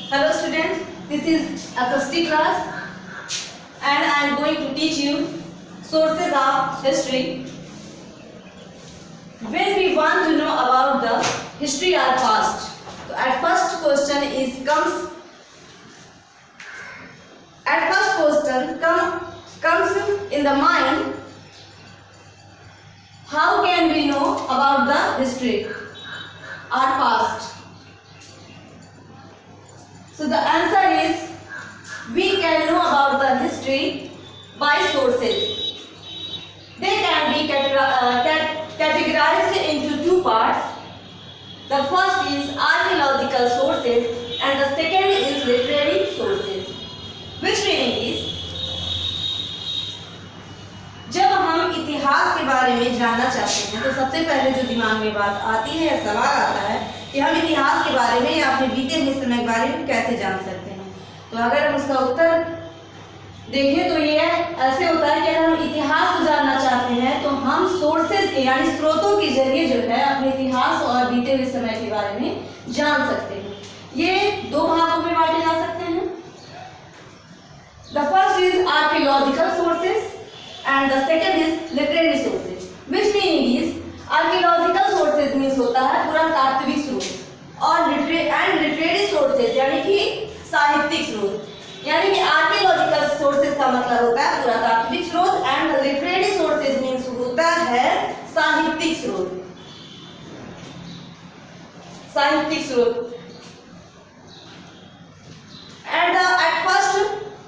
Hello students, this is Agasti class and I am going to teach you sources of history. When we want to know about the history or past, so at first question comes in the mind, how can we know about the history or past? So the answer is, we can know about the history by sources. They can be categorized into two parts. The first is archaeological sources and the second is literary sources. Which meaning is, जब हम इतिहास के बारे में जानना चाहते हैं तो सबसे पहले जो दिमाग में बात आती है या सवाल आता है कि हम इतिहास के बारे में या अपने बीते हुए समय के बारे में कैसे जान सकते हैं। तो अगर हम उसका उत्तर देखें तो ये ऐसे होता है कि अगर हम इतिहास को जानना चाहते हैं तो हम सोर्सेज के यानी स्रोतों के जरिए जो है अपने इतिहास और बीते हुए समय के बारे में जान सकते हैं। ये दो भागों में बांटे जा सकते हैं। The first is archaeological sources and the second is literary sources. Which meaning is, archaeological sources means होता है पुरातात्विक स्रोत और literary sources यानी कि साहित्यिक स्रोत। यानी कि archaeological sources का मतलब होता है पुरातात्विक स्रोत and the literary sources means होता है साहित्यिक स्रोत। साहित्यिक स्रोत। And at first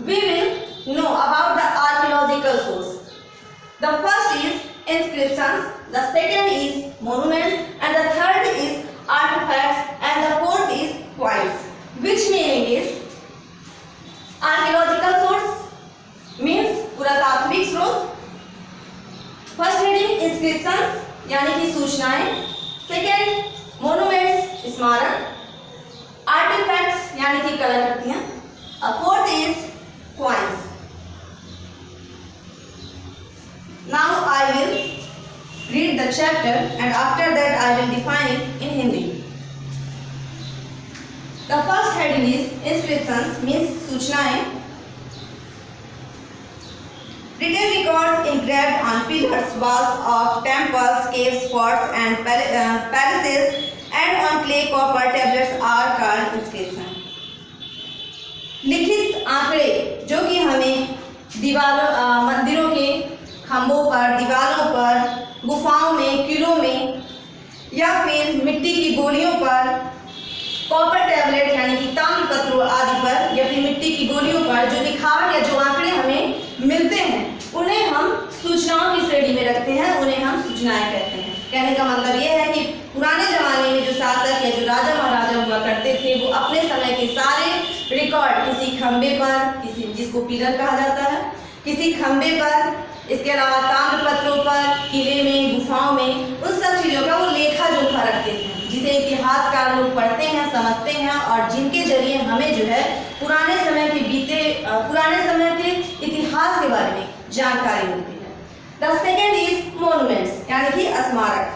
we will know about the archaeological source. The first is inscriptions, the second is monuments, and the third is artifacts, and the fourth is coins. Which meaning is, archaeological source means पुरातात्विक स्रोत। First heading inscriptions यानी कि सूचनाएं, second monuments स्मारक, artifacts यानी कि कलाकृतियां, fourth is coins. Now I will read the chapter and after that I will define it in Hindi. The first heading is inscriptions means सूचनाएं. Written records engraved on pillars, walls of temples, caves, forts and palaces and on clay copper tablets are called inscription. लिखित आंकड़े जो कि हमें दीवारों मंदिरों के खंभों पर, दीवारों पर, गुफाओं में, किलों में या फिर मिट्टी की गोलियों पर, कॉपर टैबलेट यानी कि ताम्र पत्रों आदि पर या फिर मिट्टी की गोलियों पर जो लिखावट या जो आंकड़े हमें मिलते हैं उन्हें हम सूचनाओं की श्रेणी में रखते हैं, उन्हें हम सूचनाएं कहते हैं। कहने का मतलब यह है कि पुराने जमाने में जो शासक या जो राजा महाराजा हुआ करते थे वो अपने समय के सारे रिकॉर्ड किसी खंभे पर, जिसको पिलर कहा जाता है, किसी खंभे पर, इसके अलावा ताम्र पत्रों पर, किले में, गुफाओं में, उन सब चीज़ों का वो लेखा जोखा रखते थे जिसे इतिहासकार लोग पढ़ते हैं, समझते हैं और जिनके जरिए हमें जो है पुराने समय के इतिहास के बारे में जानकारी मिलती है। द सेकेंड इज मोन्यूमेंट्स यानी कि स्मारक।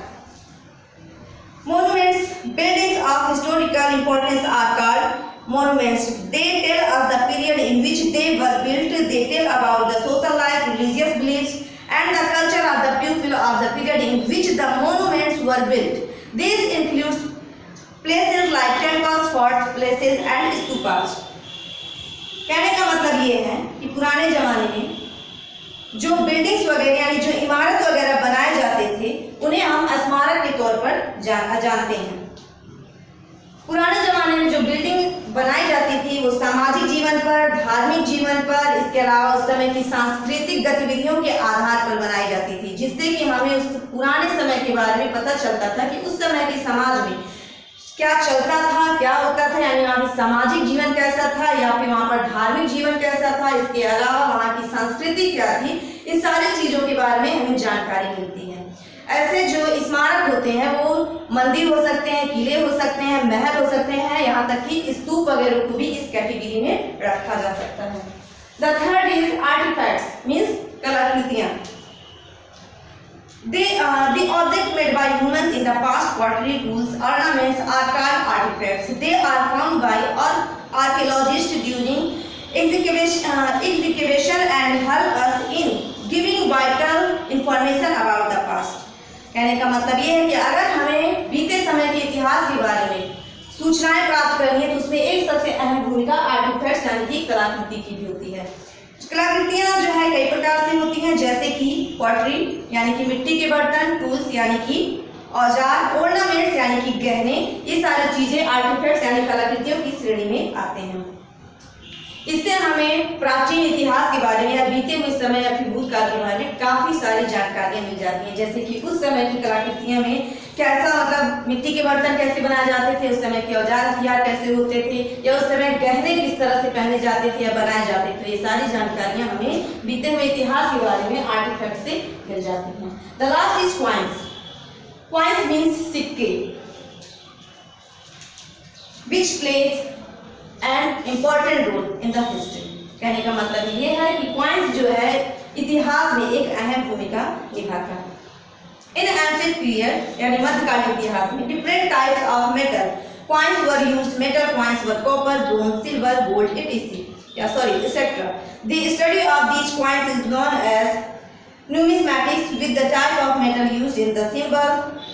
Monuments, buildings of historical importance are called monuments. They tell us the period in which they were built. They tell about the social life, religious beliefs, and the culture of the people of the period in which the monuments were built. These include places like temples, forts, places, and stupas. कहने का मतलब ये है कि पुराने जमाने में जो बिल्डिंग्स वगैरह यानी जो इमारत वगैरह बनाए जाते थे उन्हें हम स्मारक के तौर पर जानते हैं। पुराने जमाने में जो बिल्डिंग बनाई जाती थी वो सामाजिक जीवन पर, धार्मिक जीवन पर, इसके अलावा उस समय की सांस्कृतिक गतिविधियों के आधार पर बनाई जाती थी, जिससे कि हमें उस पुराने समय के बारे में पता चलता था कि उस समय के समाज में क्या चलता था, क्या होता था, यानी वहाँ की सामाजिक जीवन कैसा था या फिर वहाँ पर धार्मिक जीवन कैसा था, इसके अलावा वहाँ की संस्कृति क्या थी, इन सारी चीज़ों के बारे में हमें जानकारी मिलती है। ऐसे जो स्मारक होते हैं वो मंदिर हो सकते हैं, किले हो सकते हैं, महल हो सकते हैं, यहाँ तक कि स्तूप वगैरह को भी इस कैटेगरी में रखा जा सकता है। The third is artifacts means कलाकृतियाँ। The objects made by humans in the past, pottery, tools, ornaments are called artifacts. They are found by archaeologists during excavation and help us in giving vital information about the past. कहने का मतलब ये है कि अगर हमें बीते समय के इतिहास के बारे में सूचनाएं प्राप्त करनी है तो उसमें एक सबसे अहम भूमिका आर्टिफैक्ट्स यानी कि कलाकृति की भी होती है। कलाकृतियां जो है कई प्रकार से होती हैं, जैसे कि पॉटरी यानी कि मिट्टी के बर्तन, टूल्स यानी कि औजार, ऑर्नामेंट्स यानी कि गहने, ये सारी चीजें आर्टिफैक्ट्स यानी कलाकृतियों की श्रेणी में आते हैं। इससे हमें प्राचीन इतिहास के बारे में या बीते हुए समय या फिर भूतकाल के बारे में काफी सारी जानकारियां मिल जाती हैं, जैसे कि उस समय की कलाकृतियों में कैसा मतलब मिट्टी के बर्तन कैसे बनाए जाते थे, उस समय के औजार हथियार कैसे होते थे, या उस समय गहने किस तरह से पहने जाते थे या बनाए जाते थे। ये सारी जानकारियां हमें बीते हुए इतिहास के बारे में आर्टिफैक्ट से मिल जाती हैं। The last is coins. Coins means सिक्के, which plays an important role in the history. कहने का मतलब ये है कि क्वाइंस जो है इतिहास में एक अहम भूमिका निभाता है। इन एंशिएंट पीरियड यानी मध्यकालीन इतिहास में different types of metal coins were used. Metal coins were copper, bronze, silver, gold, etc. The study of these coins is known as numismatics. With the type of metal used in the symbol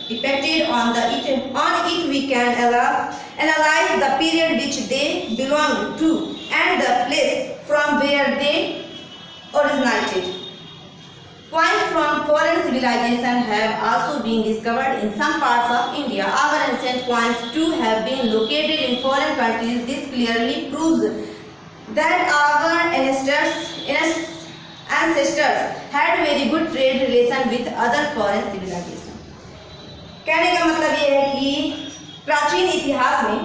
depicted on it we can analyze the period which they belong to and the place from where they originated. Coins from foreign civilization have also been discovered in some parts of India. Our ancient coins too have been located in foreign countries. This clearly proves that our ancestors had very good trade relation with other foreign civilization. कहने का मतलब ये है कि प्राचीन इतिहास में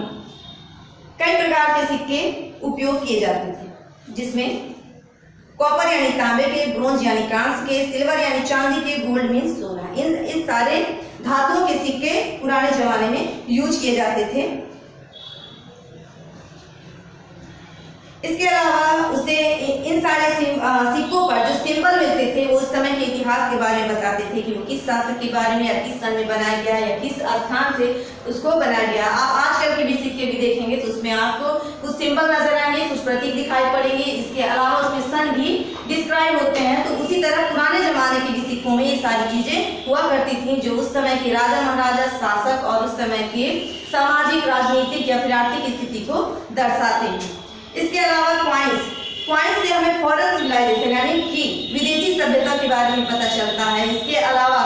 कई प्रकार के सिक्के उपयोग किए जाते थे, जिसमें कॉपर यानी तांबे के, ब्रोंज यानी कांस्य के, सिल्वर यानी चांदी के, गोल्ड मीन्स सोना। इन सारे धातुओं के सिक्के पुराने जमाने में यूज किए जाते थे। इसके अलावा उसे इन सारे सिक्कों पर जो सिंबल मिलते थे वो उस समय के इतिहास के बारे में बताते थे कि वो किस शासक के बारे में या किस सन में बनाया गया है या किस स्थान से उसको बनाया गया। आप आजकल के भी सिक्के भी देखेंगे तो उसमें आपको कुछ सिंबल नजर आएंगे, कुछ प्रतीक दिखाई पड़ेंगे, इसके अलावा उसमें सन भी डिस्क्राइब होते हैं। तो उसी तरह पुराने जमाने के भी सिक्कों में ये सारी चीजें हुआ करती थी जो उस समय के राजा महाराजा, शासक और उस समय के सामाजिक, राजनीतिक या फिर आर्थिक स्थिति को दर्शाते हैं। इसके अलावा क्वाइंस से हमें फॉरेन सिविलाइजेशन यानी कि विदेशी सभ्यता के बारे में पता चलता है। इसके अलावा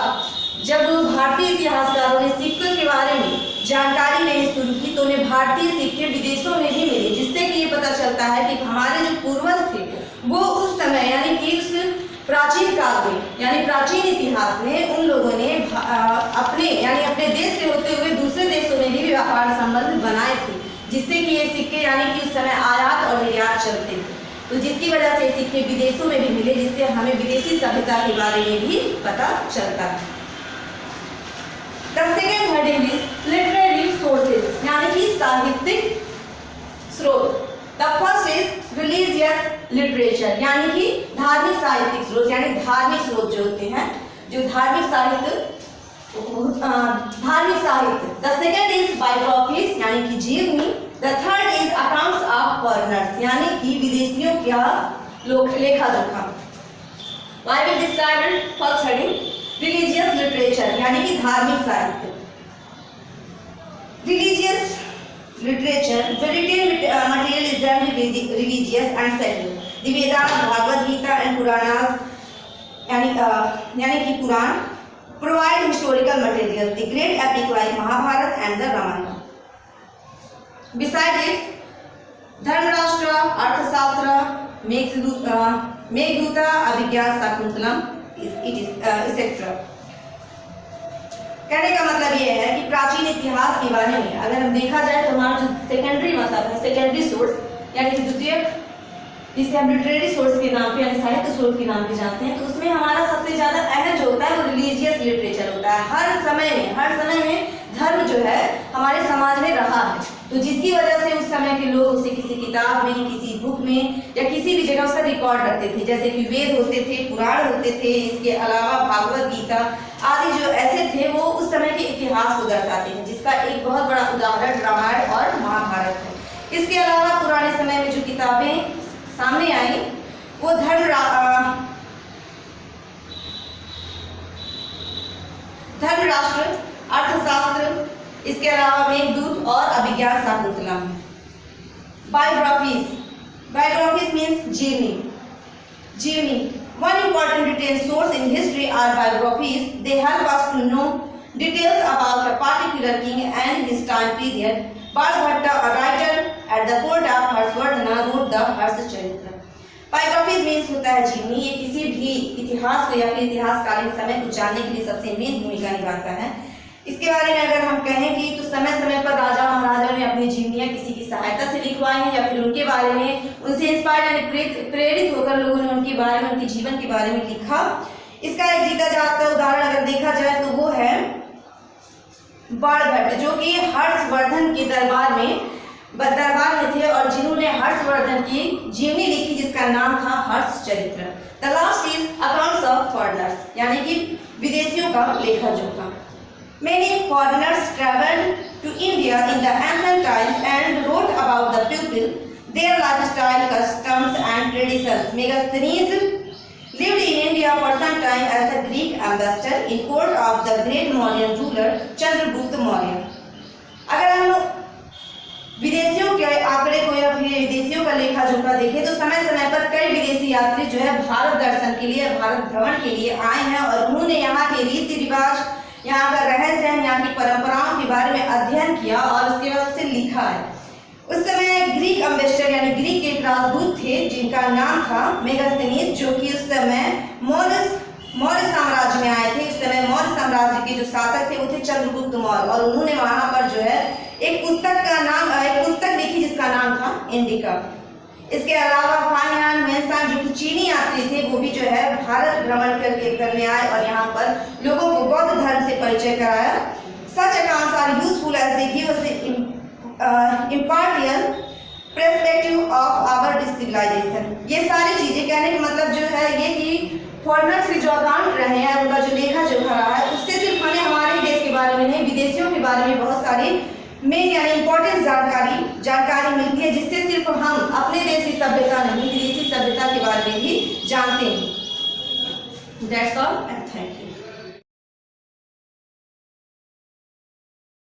जब भारतीय इतिहासकारों ने सिक्कों के बारे में जानकारी लेनी शुरू की तो उन्हें भारतीय सिक्के विदेशों में भी मिले, जिससे कि ये पता चलता है कि हमारे जो पूर्वज थे वो उस समय यानी कि उस प्राचीन काल में यानी प्राचीन इतिहास में उन लोगों ने अपने देश से होते हुए दूसरे देशों में भी व्यापार संबंध बनाए थे, जिससे कि ये सिक्के यानी कि उस समय आयात और निर्यात चलते थे। तो जिसकी वजह से सिक्के विदेशों में भी मिले, जिससे हमें विदेशी सभ्यता के बारे में भी पता चलता है। The second heading is literary sources यानी कि साहित्यिक स्रोत। The first is religious literature यानी कि धार्मिक साहित्यिक स्रोत, यानी धार्मिक स्रोत जो होते हैं, जो धार्मिक साहित्य। The second is biographies यानी कि जीवनी। The third is accounts of foreigners यानी कि विदेशियों का लेखा जोखा। Why we described first heading religious literature यानी कि धार्मिक साहित्य। Religious literature, written material is generally religious and secular. The Vedas, Bhagavad Gita and Puranas यानी कि पुराण provide historical material, the great epic like Mahabharata and the Ramayana. Besides it, Dharmashastra, Arthashastra, Meghdutta, Abhigyan, Shakuntalam, etc. कहने का मतलब ये है कि प्राचीन इतिहास के बारे में अगर हम देखा जाए तो हमारा जो सेकेंडरी मतलब है, सेकेंडरी सोर्स यानी कि द्वितीयक, जिसे हम लिटरेरी सोर्स के नाम पे यानी साहित्य स्रोत के नाम पे जानते हैं, तो उसमें हमारा सबसे ज्यादा अहम जो होता है वो रिलीजियस लिटरेचर होता है। हर समय में धर्म जो है हमारे समाज में रहा है, तो जिसकी वजह से उस समय के लोग उसे किसी किताब में, किसी बुक में या किसी भी जगह उसका रिकॉर्ड रखते थे, जैसे कि वेद होते थे, पुराण होते थे, इसके अलावा भागवत गीता आदि जो ऐसे थे वो उस समय के इतिहास को दर्शाते हैं, जिसका एक बहुत बड़ा उदाहरण रामायण और महाभारत है। इसके अलावा पुराने समय में जो किताबें सामने आई वो धर्मराष्ट्र, अर्थशास्त्र, इसके अलावा मेघदूत और अभिज्ञान शाकुंतला। बायोग्राफीज मीन्स जीवनी। One important detailed source in history are biographies. They help us to know details about a particular king and his time period. Balbhatta, a writer at the court of Harshvardhana, wrote the Harshcharitra. Biographies means होता है जीवनी। ये किसी भी इतिहास को या फिर इतिहासकालीन समय को जानने के लिए सबसे मेन भूमिका निभाता है। इसके बारे में अगर हम कहें कि तो समय समय पर राजा महाराजा ने अपनी जीवनियाँ किसी की सहायता से लिखवाई हैं या फिर उनके बारे में उनसे इंस्पायर यानी प्रेरित होकर लोगों ने उनके बारे में, उनके जीवन के बारे में लिखा। इसका एक जीता जागता उदाहरण अगर देखा जाए तो वो है बाणभट्ट, जो कि हर्षवर्धन के दरबार में थे और जिन्होंने हर्षवर्धन की जीवनी लिखी जिसका नाम था Harshacharita. The last is accounts of foreigners, यानी कि विदेशियों का लेखा जोखा। Many foreigners traveled to India in the ancient times and wrote about the people, their lifestyle, customs and traditions. Megasthenes lived in India for some time as the Greek ambassador in court of the great Mauryan ruler Chandragupta Maurya. अगर हम विदेशियों के आंकड़े को या फिर विदेशियों का लेखा जोखा देखें तो समय समय पर कई विदेशी यात्री जो है भारत दर्शन के लिए, भारत भ्रमण के लिए आए हैं और उन्होंने यहाँ के रीति रिवाज, यहाँ का रहन सहन, यहाँ की परंपराओं के बारे में अध्ययन किया और उसके बाद उसे लिखा है। उस समय ग्रीक अम्बेसडर यानी ग्रीक के एक राजदूत थे जिनका नाम था मेगास्थनीज, जो कि उस समय मौर्य साम्राज्य में आए थे। उस समय मौर्य साम्राज्य के जो शासक थे वो थे चंद्रगुप्त मौर्य और उन्होंने वहाँ पर जो है एक पुस्तक लिखी जिसका नाम था इंडिका। इसके अलावा फाहियान मेहसान जो कि चीनी यात्री थे वो भी जो है भारत भ्रमण करने आए और यहाँ पर लोगों को बौद्ध धर्म से परिचय कराया। Such accounts are useful as they give us an impartial perspective of our civilization. ये सारी चीजें कहने का मतलब जो है ये कि फॉरेनर से जो अकाउंट रहे हैं, उनका जो लेखा जोखा रहा है, उससे सिर्फ हमें हमारे देश के बारे में नहीं, विदेशियों के बारे में बहुत सारी मेन यानी इंपॉर्टेंट जानकारी मिलती है, जिससे सिर्फ हम अपने देश की सभ्यता नहीं, विदेशी सभ्यता के बारे में भी जानते हैं। That's all and thank you.